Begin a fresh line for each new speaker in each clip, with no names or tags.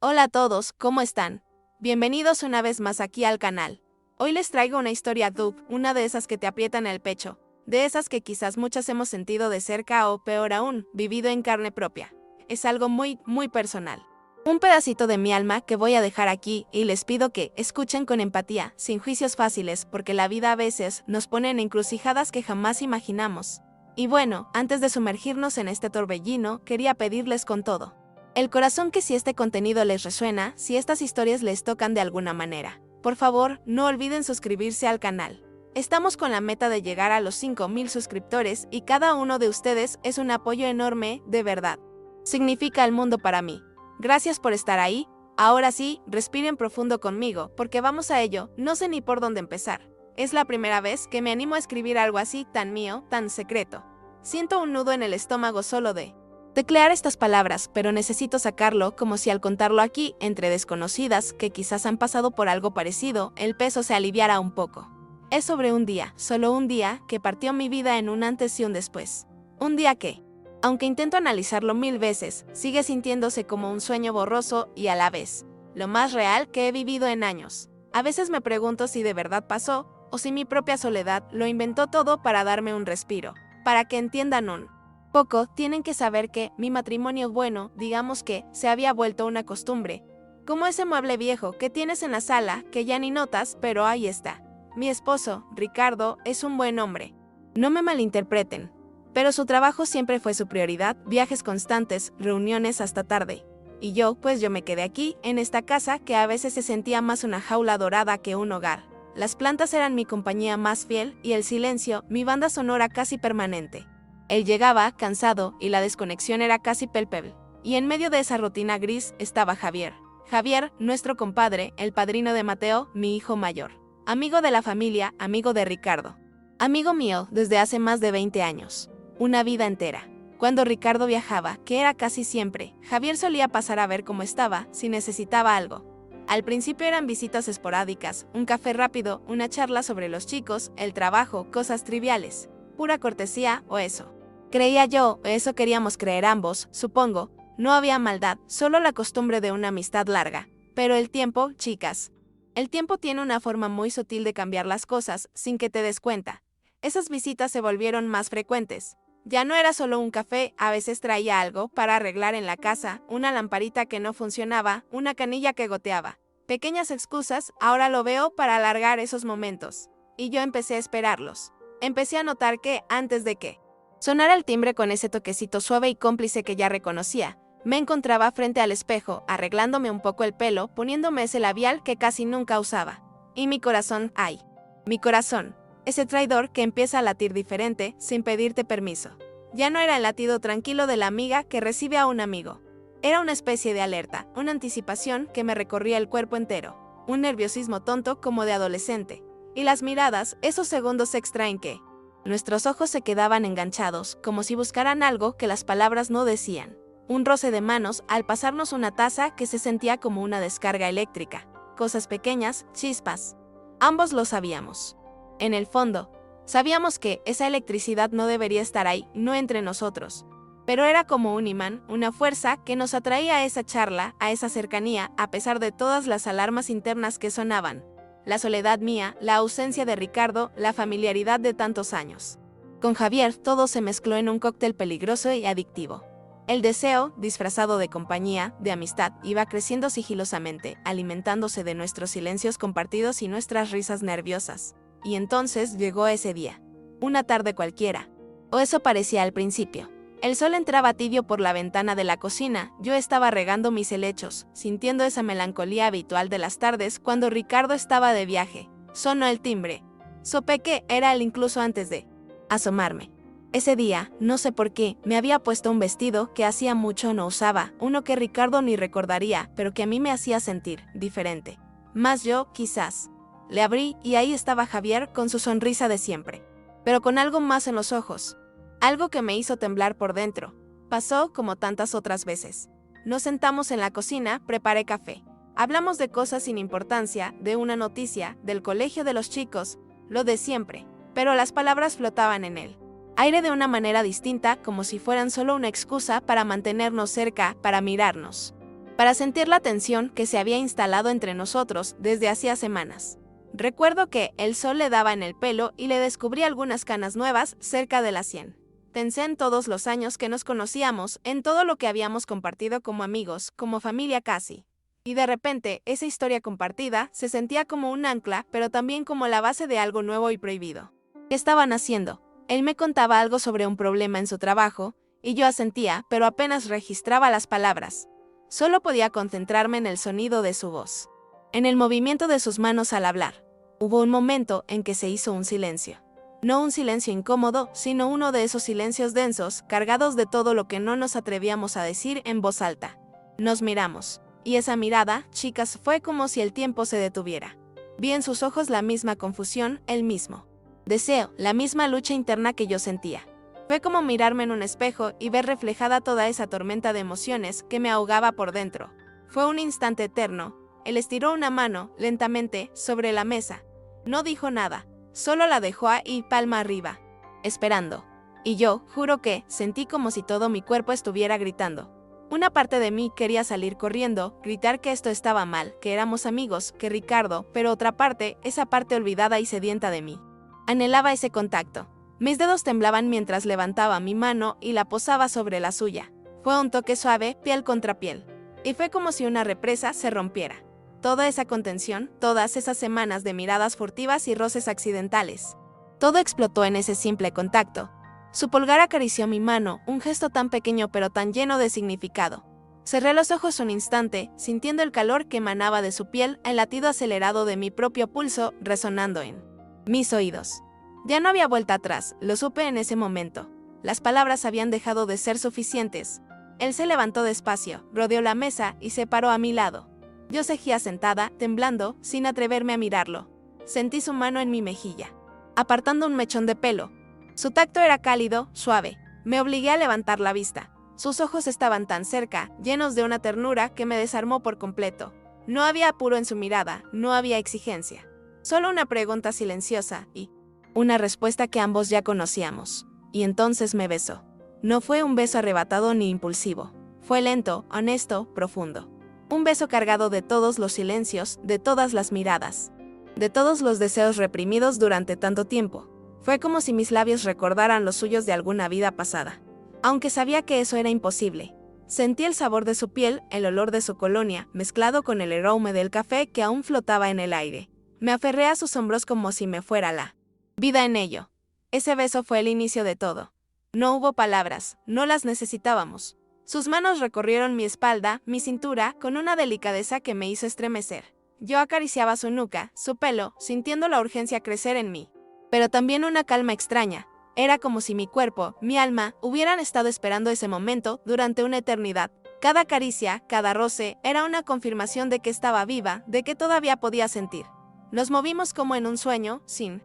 Hola a todos, ¿cómo están? Bienvenidos una vez más aquí al canal. Hoy les traigo una historia dub, una de esas que te aprietan el pecho, de esas que quizás muchas hemos sentido de cerca o, peor aún, vivido en carne propia. Es algo muy personal. Un pedacito de mi alma que voy a dejar aquí y les pido que escuchen con empatía, sin juicios fáciles, porque la vida a veces nos pone en encrucijadas que jamás imaginamos. Y bueno, antes de sumergirnos en este torbellino, quería pedirles con todo el corazón que si este contenido les resuena, si estas historias les tocan de alguna manera, por favor, no olviden suscribirse al canal. Estamos con la meta de llegar a los 5000 suscriptores y cada uno de ustedes es un apoyo enorme, de verdad. Significa el mundo para mí. Gracias por estar ahí. Ahora sí, respiren profundo conmigo, porque vamos a ello, no sé ni por dónde empezar. Es la primera vez que me animo a escribir algo así, tan mío, tan secreto. Siento un nudo en el estómago solo de teclear estas palabras, pero necesito sacarlo como si al contarlo aquí, entre desconocidas que quizás han pasado por algo parecido, el peso se aliviara un poco. Es sobre un día, solo un día, que partió mi vida en un antes y un después. Un día que, aunque intento analizarlo 1000 veces, sigue sintiéndose como un sueño borroso y a la vez, lo más real que he vivido en años. A veces me pregunto si de verdad pasó, o si mi propia soledad lo inventó todo para darme un respiro, para que entiendan un poco, tienen que saber que mi matrimonio, bueno, digamos que, se había vuelto una costumbre. Como ese mueble viejo que tienes en la sala, que ya ni notas, pero ahí está. Mi esposo, Ricardo, es un buen hombre. No me malinterpreten. Pero su trabajo siempre fue su prioridad, viajes constantes, reuniones hasta tarde. Y yo me quedé aquí, en esta casa que a veces se sentía más una jaula dorada que un hogar. Las plantas eran mi compañía más fiel y el silencio, mi banda sonora casi permanente. Él llegaba, cansado, y la desconexión era casi palpable. Y en medio de esa rutina gris estaba Javier. Javier, nuestro compadre, el padrino de Mateo, mi hijo mayor. Amigo de la familia, amigo de Ricardo. Amigo mío desde hace más de 20 años. Una vida entera. Cuando Ricardo viajaba, que era casi siempre, Javier solía pasar a ver cómo estaba, si necesitaba algo. Al principio eran visitas esporádicas, un café rápido, una charla sobre los chicos, el trabajo, cosas triviales. Pura cortesía o eso. Creía yo, eso queríamos creer ambos, supongo, no había maldad, solo la costumbre de una amistad larga. Pero el tiempo, chicas. El tiempo tiene una forma muy sutil de cambiar las cosas, sin que te des cuenta. Esas visitas se volvieron más frecuentes. Ya no era solo un café, a veces traía algo para arreglar en la casa, una lamparita que no funcionaba, una canilla que goteaba. Pequeñas excusas, ahora lo veo para alargar esos momentos. Y yo empecé a esperarlos. Empecé a notar que, antes de que sonara el timbre con ese toquecito suave y cómplice que ya reconocía, me encontraba frente al espejo, arreglándome un poco el pelo, poniéndome ese labial que casi nunca usaba. Y mi corazón, ay. Mi corazón. Ese traidor que empieza a latir diferente, sin pedirte permiso. Ya no era el latido tranquilo de la amiga que recibe a un amigo. Era una especie de alerta, una anticipación que me recorría el cuerpo entero. Un nerviosismo tonto como de adolescente. Y las miradas, esos segundos extra en que nuestros ojos se quedaban enganchados, como si buscaran algo que las palabras no decían. Un roce de manos al pasarnos una taza que se sentía como una descarga eléctrica. Cosas pequeñas, chispas. Ambos lo sabíamos. En el fondo, sabíamos que esa electricidad no debería estar ahí, no entre nosotros. Pero era como un imán, una fuerza que nos atraía a esa charla, a esa cercanía, a pesar de todas las alarmas internas que sonaban. La soledad mía, la ausencia de Ricardo, la familiaridad de tantos años. Con Javier todo se mezcló en un cóctel peligroso y adictivo. El deseo, disfrazado de compañía, de amistad, iba creciendo sigilosamente, alimentándose de nuestros silencios compartidos y nuestras risas nerviosas. Y entonces llegó ese día. Una tarde cualquiera. O eso parecía al principio. El sol entraba tibio por la ventana de la cocina, yo estaba regando mis helechos, sintiendo esa melancolía habitual de las tardes cuando Ricardo estaba de viaje. Sonó el timbre. Supe que era él incluso antes de asomarme. Ese día, no sé por qué, me había puesto un vestido que hacía mucho no usaba, uno que Ricardo ni recordaría, pero que a mí me hacía sentir diferente. Más yo, quizás. Le abrí y ahí estaba Javier con su sonrisa de siempre, pero con algo más en los ojos. Algo que me hizo temblar por dentro. Pasó como tantas otras veces. Nos sentamos en la cocina, preparé café. Hablamos de cosas sin importancia, de una noticia, del colegio de los chicos, lo de siempre, pero las palabras flotaban en él. Aire de una manera distinta, como si fueran solo una excusa para mantenernos cerca, para mirarnos. para sentir la tensión que se había instalado entre nosotros desde hacía semanas. Recuerdo que el sol le daba en el pelo y le descubrí algunas canas nuevas cerca de la sien. Pensé en todos los años que nos conocíamos, en todo lo que habíamos compartido como amigos, como familia casi. Y de repente, esa historia compartida se sentía como un ancla, pero también como la base de algo nuevo y prohibido. ¿Qué estaban haciendo? Él me contaba algo sobre un problema en su trabajo, y yo asentía, pero apenas registraba las palabras. Solo podía concentrarme en el sonido de su voz, en el movimiento de sus manos al hablar. Hubo un momento en que se hizo un silencio. No un silencio incómodo, sino uno de esos silencios densos, cargados de todo lo que no nos atrevíamos a decir en voz alta. Nos miramos, y esa mirada, chicas, fue como si el tiempo se detuviera. Vi en sus ojos la misma confusión, el mismo deseo, la misma lucha interna que yo sentía. Fue como mirarme en un espejo y ver reflejada toda esa tormenta de emociones que me ahogaba por dentro. Fue un instante eterno. Él estiró una mano, lentamente, sobre la mesa. No dijo nada, solo la dejó ahí, palma arriba, esperando. Y yo, juro que, sentí como si todo mi cuerpo estuviera gritando. Una parte de mí quería salir corriendo, gritar que esto estaba mal, que éramos amigos, que Ricardo, pero otra parte, esa parte olvidada y sedienta de mí, anhelaba ese contacto. Mis dedos temblaban mientras levantaba mi mano y la posaba sobre la suya. Fue un toque suave, piel contra piel. Y fue como si una represa se rompiera. Toda esa contención, todas esas semanas de miradas furtivas y roces accidentales. Todo explotó en ese simple contacto. Su pulgar acarició mi mano, un gesto tan pequeño pero tan lleno de significado. Cerré los ojos un instante, sintiendo el calor que emanaba de su piel, el latido acelerado de mi propio pulso resonando en mis oídos. Ya no había vuelta atrás, lo supe en ese momento. Las palabras habían dejado de ser suficientes. Él se levantó despacio, rodeó la mesa y se paró a mi lado. Yo seguía sentada, temblando, sin atreverme a mirarlo. Sentí su mano en mi mejilla, apartando un mechón de pelo. Su tacto era cálido, suave. Me obligué a levantar la vista. Sus ojos estaban tan cerca, llenos de una ternura que me desarmó por completo. No había apuro en su mirada, no había exigencia. Solo una pregunta silenciosa y una respuesta que ambos ya conocíamos. Y entonces me besó. No fue un beso arrebatado ni impulsivo. Fue lento, honesto, profundo. Un beso cargado de todos los silencios, de todas las miradas, de todos los deseos reprimidos durante tanto tiempo. Fue como si mis labios recordaran los suyos de alguna vida pasada. Aunque sabía que eso era imposible. Sentí el sabor de su piel, el olor de su colonia, mezclado con el aroma del café que aún flotaba en el aire. Me aferré a sus hombros como si me fuera la vida en ello. Ese beso fue el inicio de todo. No hubo palabras, no las necesitábamos. Sus manos recorrieron mi espalda, mi cintura, con una delicadeza que me hizo estremecer. Yo acariciaba su nuca, su pelo, sintiendo la urgencia crecer en mí. Pero también una calma extraña. Era como si mi cuerpo, mi alma, hubieran estado esperando ese momento durante una eternidad. Cada caricia, cada roce, era una confirmación de que estaba viva, de que todavía podía sentir. Nos movimos como en un sueño, sin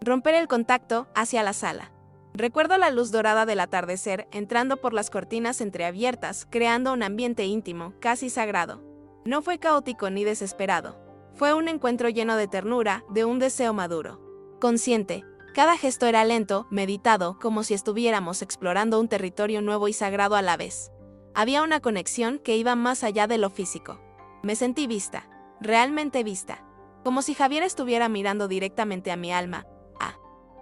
romper el contacto, hacia la sala. Recuerdo la luz dorada del atardecer entrando por las cortinas entreabiertas, creando un ambiente íntimo, casi sagrado. No fue caótico ni desesperado. Fue un encuentro lleno de ternura, de un deseo maduro. Consciente. Cada gesto era lento, meditado, como si estuviéramos explorando un territorio nuevo y sagrado a la vez. Había una conexión que iba más allá de lo físico. Me sentí vista, realmente vista. Como si Javier estuviera mirando directamente a mi alma.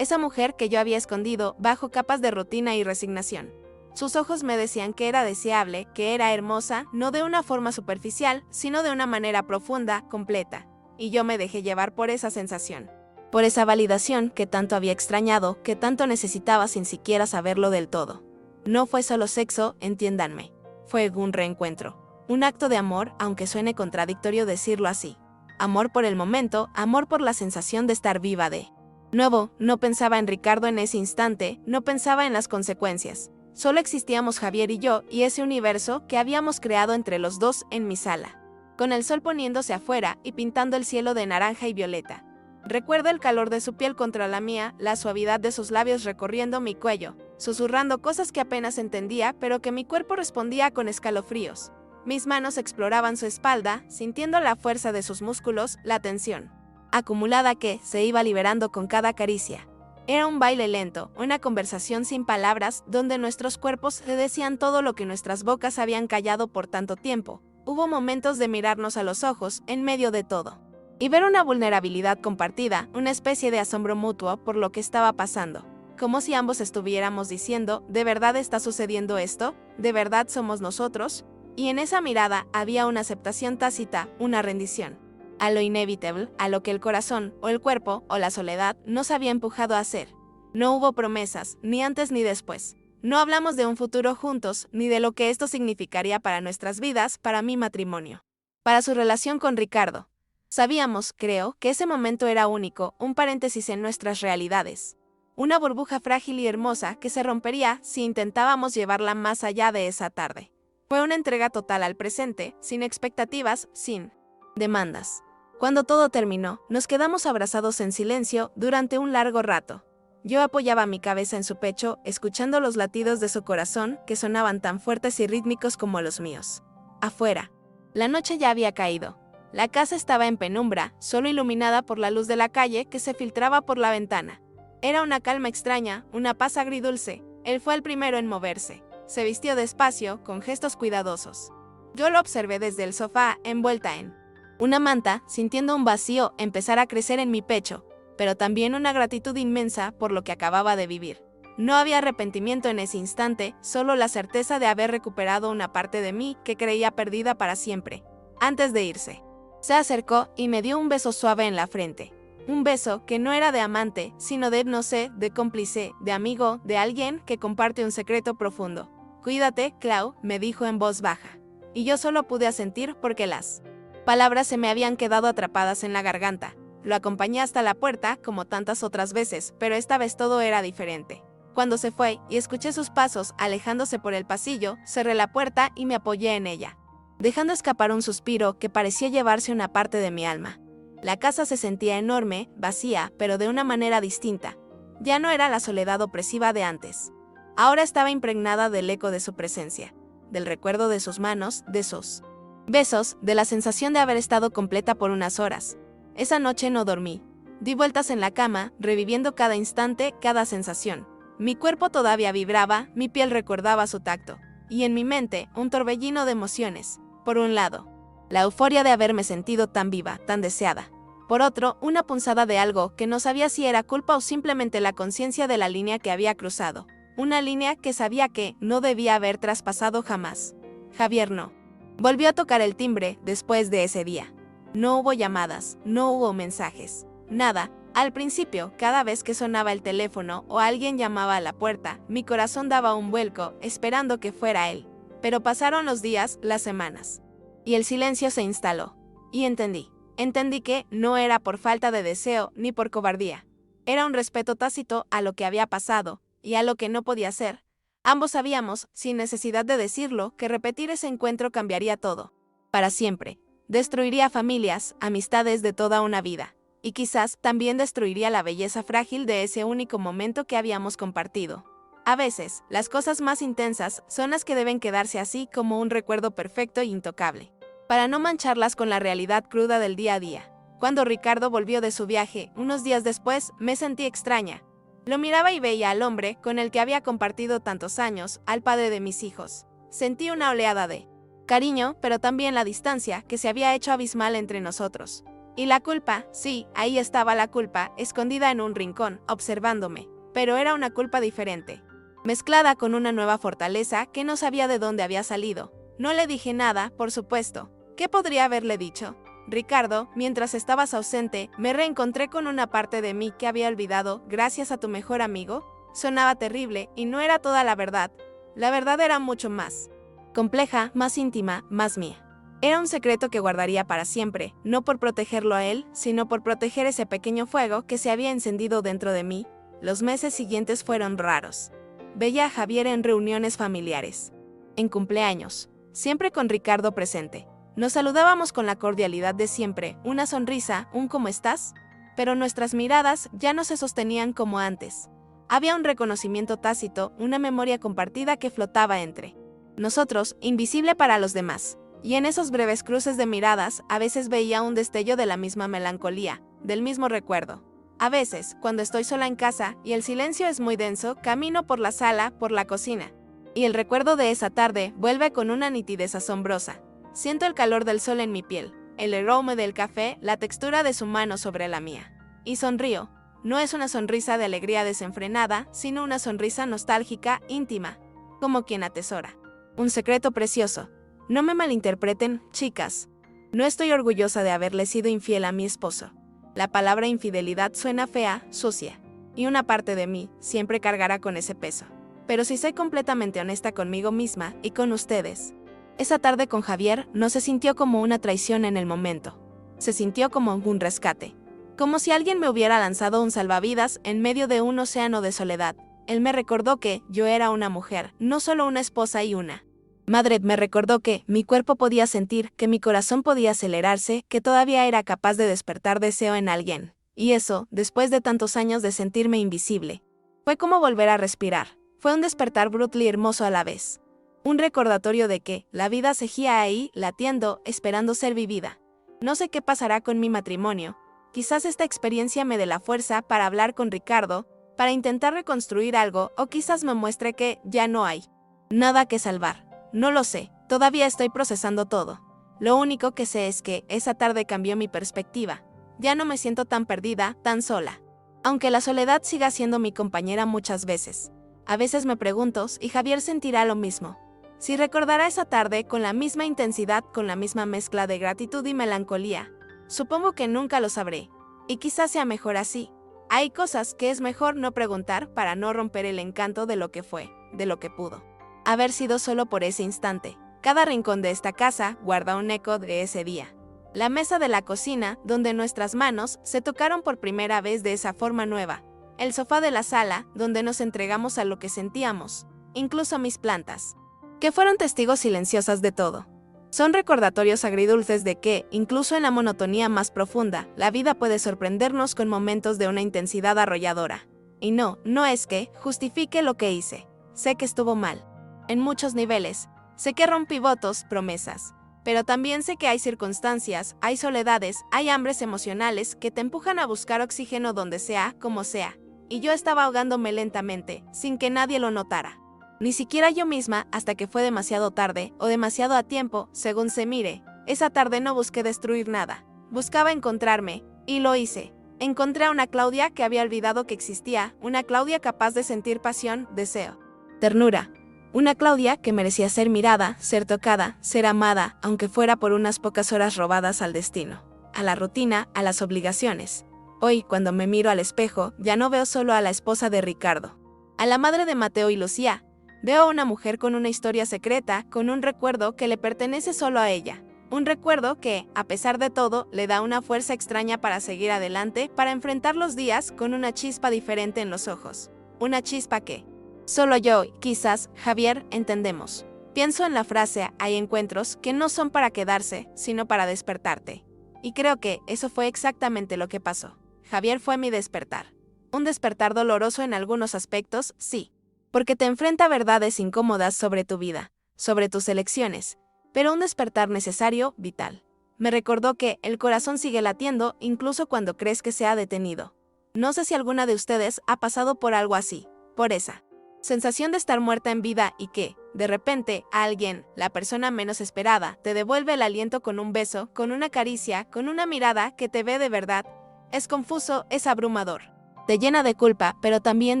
Esa mujer que yo había escondido bajo capas de rutina y resignación. Sus ojos me decían que era deseable, que era hermosa, no de una forma superficial, sino de una manera profunda, completa. Y yo me dejé llevar por esa sensación. Por esa validación que tanto había extrañado, que tanto necesitaba sin siquiera saberlo del todo. No fue solo sexo, entiéndanme. Fue un reencuentro. Un acto de amor, aunque suene contradictorio decirlo así. Amor por el momento, amor por la sensación de estar viva de nuevo. No pensaba en Ricardo en ese instante, no pensaba en las consecuencias. Solo existíamos Javier y yo y ese universo que habíamos creado entre los dos en mi sala. Con el sol poniéndose afuera y pintando el cielo de naranja y violeta. Recuerdo el calor de su piel contra la mía, la suavidad de sus labios recorriendo mi cuello, susurrando cosas que apenas entendía pero que mi cuerpo respondía con escalofríos. Mis manos exploraban su espalda, sintiendo la fuerza de sus músculos, la tensión acumulada que se iba liberando con cada caricia. Era un baile lento, una conversación sin palabras, donde nuestros cuerpos se decían todo lo que nuestras bocas habían callado por tanto tiempo. hubo momentos de mirarnos a los ojos en medio de todo. Y ver una vulnerabilidad compartida, una especie de asombro mutuo por lo que estaba pasando. Como si ambos estuviéramos diciendo, ¿de verdad está sucediendo esto? ¿De verdad somos nosotros? Y en esa mirada había una aceptación tácita, una rendición a lo inevitable, a lo que el corazón, o el cuerpo, o la soledad nos había empujado a hacer. No hubo promesas, ni antes ni después. No hablamos de un futuro juntos, ni de lo que esto significaría para nuestras vidas, para mi matrimonio, para su relación con Ricardo. Sabíamos, creo, que ese momento era único, un paréntesis en nuestras realidades. Una burbuja frágil y hermosa que se rompería si intentábamos llevarla más allá de esa tarde. Fue una entrega total al presente, sin expectativas, sin demandas. Cuando todo terminó, nos quedamos abrazados en silencio durante un largo rato. Yo apoyaba mi cabeza en su pecho, escuchando los latidos de su corazón que sonaban tan fuertes y rítmicos como los míos. Afuera, la noche ya había caído. La casa estaba en penumbra, solo iluminada por la luz de la calle que se filtraba por la ventana. Era una calma extraña, una paz agridulce. Él fue el primero en moverse. Se vistió despacio, con gestos cuidadosos. Yo lo observé desde el sofá, envuelta en una manta, sintiendo un vacío empezar a crecer en mi pecho, pero también una gratitud inmensa por lo que acababa de vivir. No había arrepentimiento en ese instante, solo la certeza de haber recuperado una parte de mí que creía perdida para siempre. Antes de irse, se acercó y me dio un beso suave en la frente. Un beso que no era de amante, sino de, no sé, de cómplice, de amigo, de alguien que comparte un secreto profundo. Cuídate, Clau, me dijo en voz baja. Y yo solo pude asentir porque las palabras se me habían quedado atrapadas en la garganta. Lo acompañé hasta la puerta, como tantas otras veces, pero esta vez todo era diferente. Cuando se fue y escuché sus pasos alejándose por el pasillo, cerré la puerta y me apoyé en ella, dejando escapar un suspiro que parecía llevarse una parte de mi alma. La casa se sentía enorme, vacía, pero de una manera distinta. Ya no era la soledad opresiva de antes. Ahora estaba impregnada del eco de su presencia, del recuerdo de sus manos, de sus besos, de la sensación de haber estado completa por unas horas. Esa noche no dormí. Di vueltas en la cama, reviviendo cada instante, cada sensación. Mi cuerpo todavía vibraba, mi piel recordaba su tacto. Y en mi mente, un torbellino de emociones. Por un lado, la euforia de haberme sentido tan viva, tan deseada. Por otro, una punzada de algo que no sabía si era culpa o simplemente la conciencia de la línea que había cruzado. Una línea que sabía que no debía haber traspasado jamás. Javier no volvió a tocar el timbre después de ese día. No hubo llamadas, no hubo mensajes, nada. Al principio, cada vez que sonaba el teléfono o alguien llamaba a la puerta, mi corazón daba un vuelco, esperando que fuera él. Pero pasaron los días, las semanas. Y el silencio se instaló. Y entendí que no era por falta de deseo ni por cobardía. Era un respeto tácito a lo que había pasado y a lo que no podía ser. Ambos sabíamos, sin necesidad de decirlo, que repetir ese encuentro cambiaría todo. Para siempre. Destruiría familias, amistades de toda una vida. Y quizás también destruiría la belleza frágil de ese único momento que habíamos compartido. A veces, las cosas más intensas son las que deben quedarse así como un recuerdo perfecto e intocable, para no mancharlas con la realidad cruda del día a día. Cuando Ricardo volvió de su viaje, unos días después, me sentí extraña. Lo miraba y veía al hombre con el que había compartido tantos años, al padre de mis hijos. Sentí una oleada de cariño, pero también la distancia que se había hecho abismal entre nosotros. Y la culpa, sí, ahí estaba la culpa, escondida en un rincón, observándome. Pero era una culpa diferente, mezclada con una nueva fortaleza que no sabía de dónde había salido. No le dije nada, por supuesto. ¿Qué podría haberle dicho? Ricardo, mientras estabas ausente, me reencontré con una parte de mí que había olvidado gracias a tu mejor amigo. Sonaba terrible y no era toda la verdad. La verdad era mucho más compleja, más íntima, más mía. Era un secreto que guardaría para siempre, no por protegerlo a él, sino por proteger ese pequeño fuego que se había encendido dentro de mí. Los meses siguientes fueron raros. Veía a Javier en reuniones familiares, en cumpleaños, siempre con Ricardo presente. Nos saludábamos con la cordialidad de siempre, una sonrisa, un ¿cómo estás? Pero nuestras miradas ya no se sostenían como antes. Había un reconocimiento tácito, una memoria compartida que flotaba entre nosotros, invisible para los demás. Y en esos breves cruces de miradas, a veces veía un destello de la misma melancolía, del mismo recuerdo. A veces, cuando estoy sola en casa y el silencio es muy denso, camino por la sala, por la cocina. Y el recuerdo de esa tarde vuelve con una nitidez asombrosa. Siento el calor del sol en mi piel, el aroma del café, la textura de su mano sobre la mía. Y sonrío. No es una sonrisa de alegría desenfrenada, sino una sonrisa nostálgica, íntima, como quien atesora un secreto precioso. No me malinterpreten, chicas. No estoy orgullosa de haberle sido infiel a mi esposo. La palabra infidelidad suena fea, sucia, y una parte de mí siempre cargará con ese peso. Pero si soy completamente honesta conmigo misma y con ustedes, esa tarde con Javier no se sintió como una traición en el momento. Se sintió como un rescate. Como si alguien me hubiera lanzado un salvavidas en medio de un océano de soledad. Él me recordó que yo era una mujer, no solo una esposa y una madre. Me recordó que mi cuerpo podía sentir, que mi corazón podía acelerarse, que todavía era capaz de despertar deseo en alguien. Y eso, después de tantos años de sentirme invisible. Fue como volver a respirar. Fue un despertar brutal y hermoso a la vez. Un recordatorio de que la vida seguía ahí, latiendo, esperando ser vivida. No sé qué pasará con mi matrimonio. Quizás esta experiencia me dé la fuerza para hablar con Ricardo, para intentar reconstruir algo, o quizás me muestre que ya no hay nada que salvar. No lo sé, todavía estoy procesando todo. Lo único que sé es que esa tarde cambió mi perspectiva. Ya no me siento tan perdida, tan sola. Aunque la soledad siga siendo mi compañera muchas veces. A veces me pregunto si Javier sentirá lo mismo. Si recordará esa tarde con la misma intensidad, con la misma mezcla de gratitud y melancolía. Supongo que nunca lo sabré. Y quizás sea mejor así. Hay cosas que es mejor no preguntar para no romper el encanto de lo que fue, de lo que pudo haber sido solo por ese instante. Cada rincón de esta casa guarda un eco de ese día. La mesa de la cocina, donde nuestras manos se tocaron por primera vez de esa forma nueva. El sofá de la sala, donde nos entregamos a lo que sentíamos. Incluso mis plantas, que fueron testigos silenciosas de todo. Son recordatorios agridulces de que, incluso en la monotonía más profunda, la vida puede sorprendernos con momentos de una intensidad arrolladora. Y no es que justifique lo que hice. Sé que estuvo mal. En muchos niveles. Sé que rompí votos, promesas. Pero también sé que hay circunstancias, hay soledades, hay hambres emocionales que te empujan a buscar oxígeno donde sea, como sea. Y yo estaba ahogándome lentamente, sin que nadie lo notara. Ni siquiera yo misma, hasta que fue demasiado tarde, o demasiado a tiempo, según se mire. Esa tarde no busqué destruir nada. Buscaba encontrarme, y lo hice. Encontré a una Claudia que había olvidado que existía, una Claudia capaz de sentir pasión, deseo, ternura. Una Claudia que merecía ser mirada, ser tocada, ser amada, aunque fuera por unas pocas horas robadas al destino, a la rutina, a las obligaciones. Hoy, cuando me miro al espejo, ya no veo solo a la esposa de Ricardo, a la madre de Mateo y Lucía. Veo a una mujer con una historia secreta, con un recuerdo que le pertenece solo a ella. Un recuerdo que, a pesar de todo, le da una fuerza extraña para seguir adelante, para enfrentar los días con una chispa diferente en los ojos. Una chispa que solo yo, quizás, Javier, entendemos. Pienso en la frase, hay encuentros que no son para quedarse, sino para despertarte. Y creo que eso fue exactamente lo que pasó. Javier fue mi despertar. Un despertar doloroso en algunos aspectos, sí. Porque te enfrenta a verdades incómodas sobre tu vida, sobre tus elecciones. Pero un despertar necesario, vital. Me recordó que el corazón sigue latiendo incluso cuando crees que se ha detenido. No sé si alguna de ustedes ha pasado por algo así, por esa sensación de estar muerta en vida y que, de repente, alguien, la persona menos esperada, te devuelve el aliento con un beso, con una caricia, con una mirada que te ve de verdad. Es confuso, es abrumador. Te llena de culpa, pero también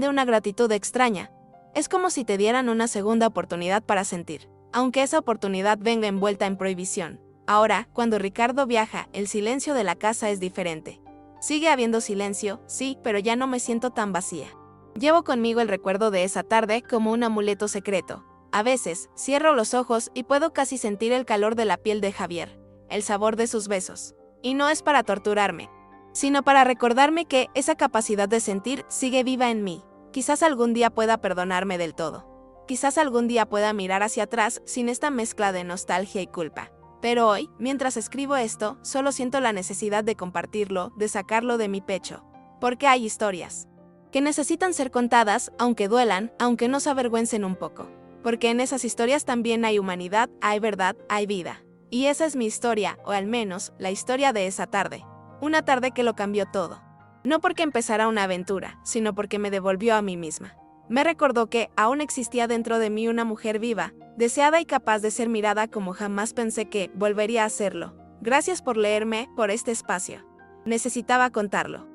de una gratitud extraña. Es como si te dieran una segunda oportunidad para sentir, aunque esa oportunidad venga envuelta en prohibición. Ahora, cuando Ricardo viaja, el silencio de la casa es diferente. Sigue habiendo silencio, sí, pero ya no me siento tan vacía. Llevo conmigo el recuerdo de esa tarde como un amuleto secreto. A veces, cierro los ojos y puedo casi sentir el calor de la piel de Javier, el sabor de sus besos. Y no es para torturarme, sino para recordarme que esa capacidad de sentir sigue viva en mí. Quizás algún día pueda perdonarme del todo. Quizás algún día pueda mirar hacia atrás sin esta mezcla de nostalgia y culpa. Pero hoy, mientras escribo esto, solo siento la necesidad de compartirlo, de sacarlo de mi pecho. Porque hay historias que necesitan ser contadas, aunque duelan, aunque nos avergüencen un poco. Porque en esas historias también hay humanidad, hay verdad, hay vida. Y esa es mi historia, o al menos, la historia de esa tarde. Una tarde que lo cambió todo. No porque empezara una aventura, sino porque me devolvió a mí misma. Me recordó que aún existía dentro de mí una mujer viva, deseada y capaz de ser mirada como jamás pensé que volvería a hacerlo. Gracias por leerme, por este espacio. Necesitaba contarlo.